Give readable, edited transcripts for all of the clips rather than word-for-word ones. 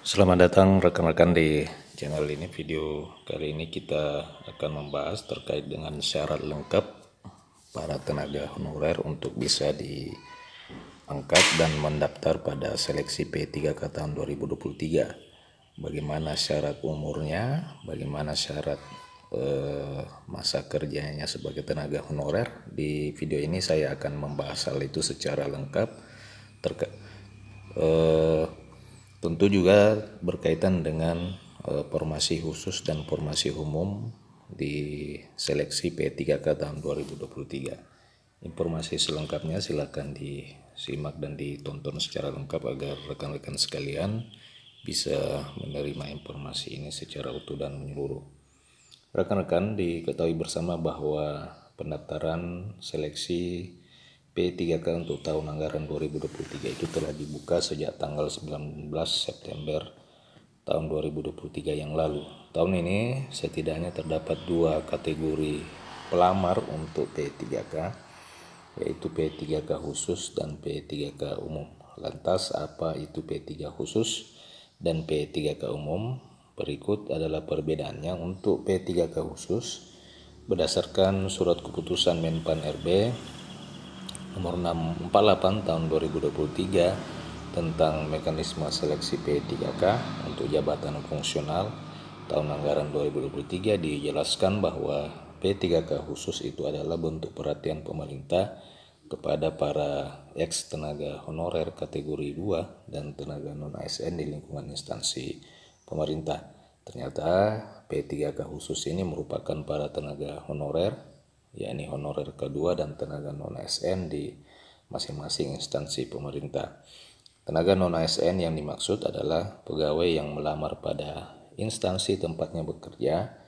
Selamat datang rekan-rekan di channel ini. Video kali ini kita akan membahas terkait dengan syarat lengkap para tenaga honorer untuk bisa diangkat dan mendaftar pada seleksi P3K tahun 2023. Bagaimana syarat umurnya, bagaimana syarat masa kerjanya sebagai tenaga honorer. Di video ini saya akan membahas hal itu secara lengkap. Tentu juga berkaitan dengan formasi khusus dan formasi umum di seleksi P3K tahun 2023. Informasi selengkapnya silakan disimak dan ditonton secara lengkap agar rekan-rekan sekalian bisa menerima informasi ini secara utuh dan menyeluruh. Rekan-rekan diketahui bersama bahwa pendaftaran seleksi P3K untuk tahun anggaran 2023 itu telah dibuka sejak tanggal 19 September tahun 2023 yang lalu. Tahun ini setidaknya terdapat dua kategori pelamar untuk P3K, yaitu P3K khusus dan P3K umum. Lantas apa itu P3 khusus dan P3K umum? Berikut adalah perbedaannya. Untuk P3K khusus, berdasarkan surat keputusan Menpan RB nomor 648 tahun 2023 tentang mekanisme seleksi P3K untuk jabatan fungsional tahun anggaran 2023, dijelaskan bahwa P3K khusus itu adalah bentuk perhatian pemerintah kepada para ex tenaga honorer kategori 2 dan tenaga non-ASN di lingkungan instansi pemerintah. Ternyata P3K khusus ini merupakan para tenaga honorer, yakni honorer kedua dan tenaga non-ASN di masing-masing instansi pemerintah. Tenaga non-ASN yang dimaksud adalah pegawai yang melamar pada instansi tempatnya bekerja.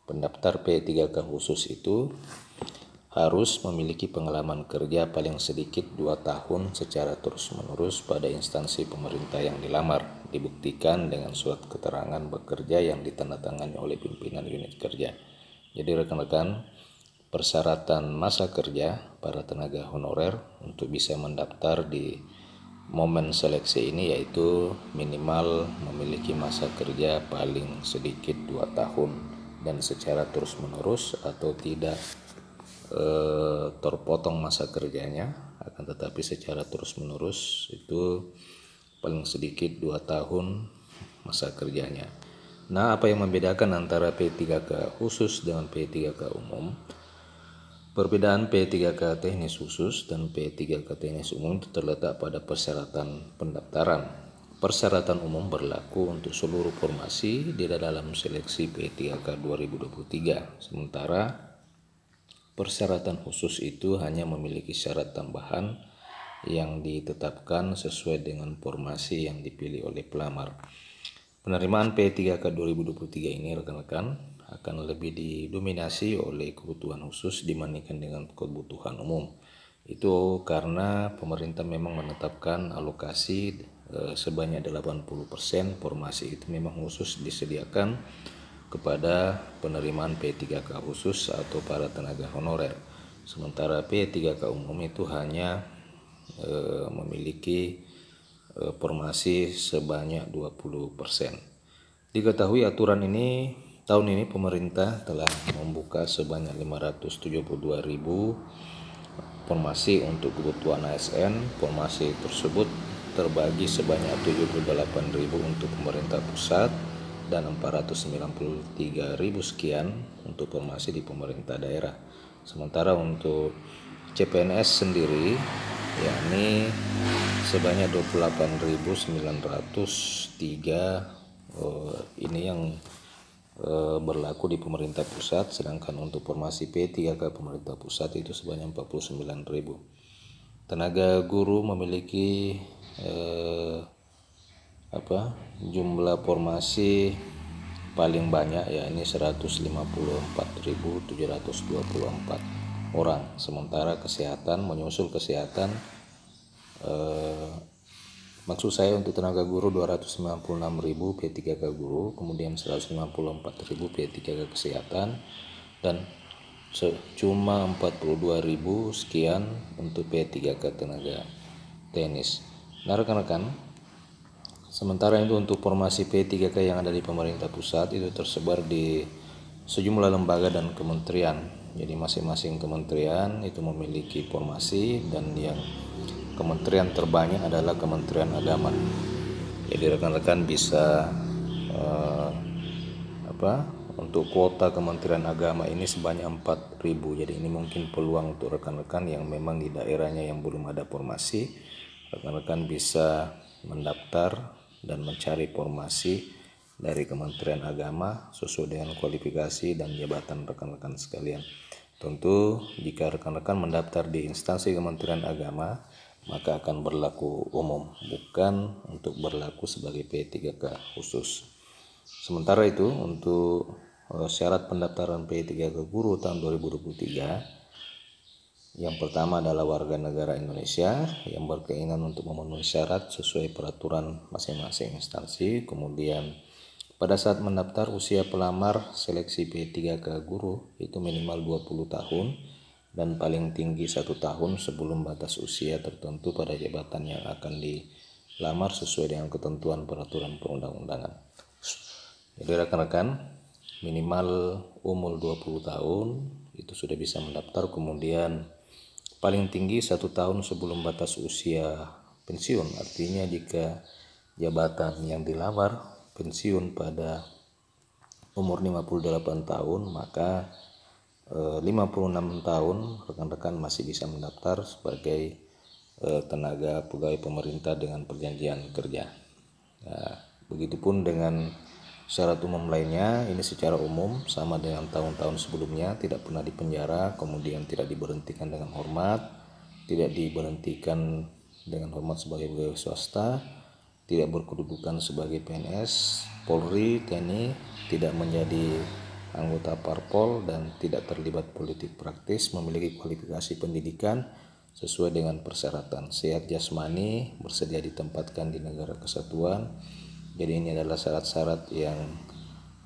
Pendaftar P3K khusus itu harus memiliki pengalaman kerja paling sedikit 2 tahun secara terus-menerus pada instansi pemerintah yang dilamar, dibuktikan dengan surat keterangan bekerja yang ditandatangani oleh pimpinan unit kerja. Jadi rekan-rekan, persyaratan masa kerja para tenaga honorer untuk bisa mendaftar di momen seleksi ini yaitu minimal memiliki masa kerja paling sedikit 2 tahun dan secara terus-menerus, atau tidak terpotong masa kerjanya, akan tetapi secara terus-menerus itu paling sedikit 2 tahun masa kerjanya. Nah, apa yang membedakan antara P3K khusus dengan P3K umum? Perbedaan P3K teknis khusus dan P3K teknis umum itu terletak pada persyaratan pendaftaran. Persyaratan umum berlaku untuk seluruh formasi di dalam seleksi P3K 2023, sementara persyaratan khusus itu hanya memiliki syarat tambahan yang ditetapkan sesuai dengan formasi yang dipilih oleh pelamar. Penerimaan P3K 2023 ini rekan-rekan akan lebih didominasi oleh kebutuhan khusus dibandingkan dengan kebutuhan umum. Itu karena pemerintah memang menetapkan alokasi sebanyak 80% formasi itu memang khusus disediakan kepada penerimaan P3K khusus atau para tenaga honorer. Sementara P3K umum itu hanya memiliki formasi sebanyak 20%. Diketahui aturan ini tahun ini pemerintah telah membuka sebanyak 572.000 formasi untuk kebutuhan ASN. Formasi tersebut terbagi sebanyak 78.000 untuk pemerintah pusat dan 493.000 sekian untuk formasi di pemerintah daerah. Sementara untuk CPNS sendiri yakni sebanyak 28.903 ini yang berlaku di pemerintah pusat, sedangkan untuk formasi P3K pemerintah pusat itu sebanyak 49.000. Tenaga guru memiliki jumlah formasi paling banyak yakni 154.724 orang. Sementara kesehatan menyusul kesehatan, maksud saya untuk tenaga guru 296.000 P3K guru, kemudian 154.000 P3K kesehatan, dan cuma 42.000 sekian untuk P3K tenaga teknis. Nah rekan-rekan, Sementara itu untuk formasi P3K yang ada di pemerintah pusat itu tersebar di sejumlah lembaga dan kementerian. Jadi masing-masing kementerian itu memiliki formasi, dan yang kementerian terbanyak adalah Kementerian Agama. Jadi rekan-rekan bisa untuk kuota Kementerian Agama ini sebanyak 4.000. Jadi ini mungkin peluang untuk rekan-rekan yang memang di daerahnya yang belum ada formasi. Rekan-rekan bisa mendaftar dan mencari formasi dari Kementerian Agama sesuai dengan kualifikasi dan jabatan rekan-rekan sekalian. Tentu jika rekan-rekan mendaftar di instansi Kementerian Agama, maka akan berlaku umum, bukan untuk berlaku sebagai P3K khusus. Sementara itu untuk syarat pendaftaran P3K guru tahun 2023, yang pertama adalah warga negara Indonesia yang berkeinginan untuk memenuhi syarat sesuai peraturan masing-masing instansi. Kemudian pada saat mendaftar, usia pelamar seleksi P3K guru itu minimal 20 tahun dan paling tinggi 1 tahun sebelum batas usia tertentu pada jabatan yang akan dilamar sesuai dengan ketentuan peraturan perundang-undangan. Jadi rekan-rekan minimal umur 20 tahun itu sudah bisa mendaftar. Kemudian paling tinggi 1 tahun sebelum batas usia pensiun. Artinya jika jabatan yang dilamar pensiun pada umur 58 tahun, maka 56 tahun rekan-rekan masih bisa mendaftar sebagai tenaga pegawai pemerintah dengan perjanjian kerja. Nah, begitupun dengan syarat umum lainnya, ini secara umum sama dengan tahun-tahun sebelumnya, tidak pernah dipenjara, kemudian tidak diberhentikan dengan hormat, tidak diberhentikan dengan hormat sebagai pegawai swasta, tidak berkedudukan sebagai PNS, Polri, TNI, tidak menjadi anggota parpol, dan tidak terlibat politik praktis, memiliki kualifikasi pendidikan sesuai dengan persyaratan, sehat jasmani, bersedia ditempatkan di negara kesatuan. Jadi ini adalah syarat-syarat yang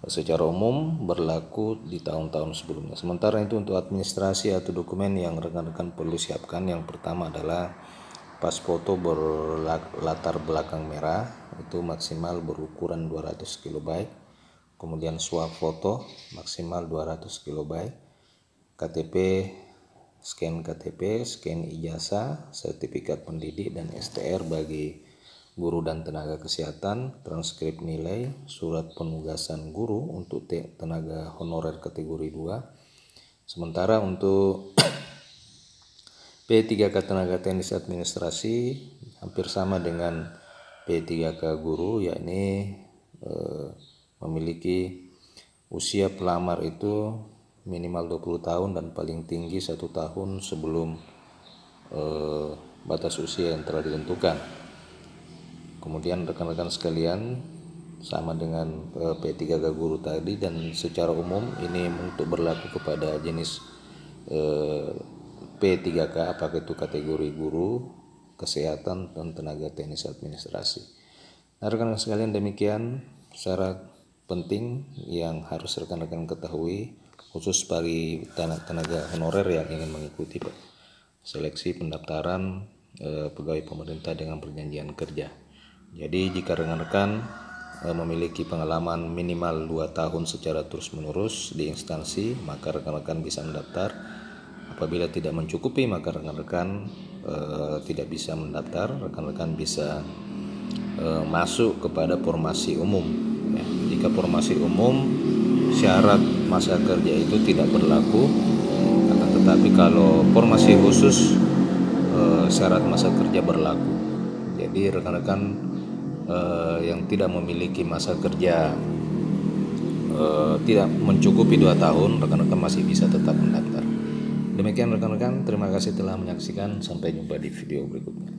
secara umum berlaku di tahun-tahun sebelumnya. Sementara itu untuk administrasi atau dokumen yang rekan-rekan perlu siapkan, yang pertama adalah pas foto berlatar belakang merah, itu maksimal berukuran 200 KB. Kemudian swap foto maksimal 200 KB. KTP, scan KTP, scan ijazah, sertifikat pendidik dan STR bagi guru dan tenaga kesehatan, transkrip nilai, surat penugasan guru untuk tenaga honorer kategori 2. Sementara untuk P3K tenaga teknis administrasi hampir sama dengan P3K guru, yakni memiliki usia pelamar itu minimal 20 tahun dan paling tinggi 1 tahun sebelum batas usia yang telah ditentukan. Kemudian rekan-rekan sekalian, sama dengan P3K guru tadi, dan secara umum ini untuk berlaku kepada jenis P3K, apakah itu kategori guru, kesehatan, dan tenaga teknis administrasi. Nah rekan-rekan sekalian, demikian syarat penting yang harus rekan-rekan ketahui khusus bagi tenaga honorer yang ingin mengikuti seleksi pendaftaran pegawai pemerintah dengan perjanjian kerja. Jadi jika rekan-rekan memiliki pengalaman minimal 2 tahun secara terus-menerus di instansi, maka rekan-rekan bisa mendaftar. Apabila tidak mencukupi, maka rekan-rekan tidak bisa mendaftar. Rekan-rekan bisa masuk kepada formasi umum. Ya, jika formasi umum, syarat masa kerja itu tidak berlaku. Akan tetapi kalau formasi khusus, syarat masa kerja berlaku. Jadi rekan-rekan yang tidak memiliki masa kerja tidak mencukupi 2 tahun, rekan-rekan masih bisa tetap mendaftar. Demikian rekan-rekan, terima kasih telah menyaksikan. Sampai jumpa di video berikutnya.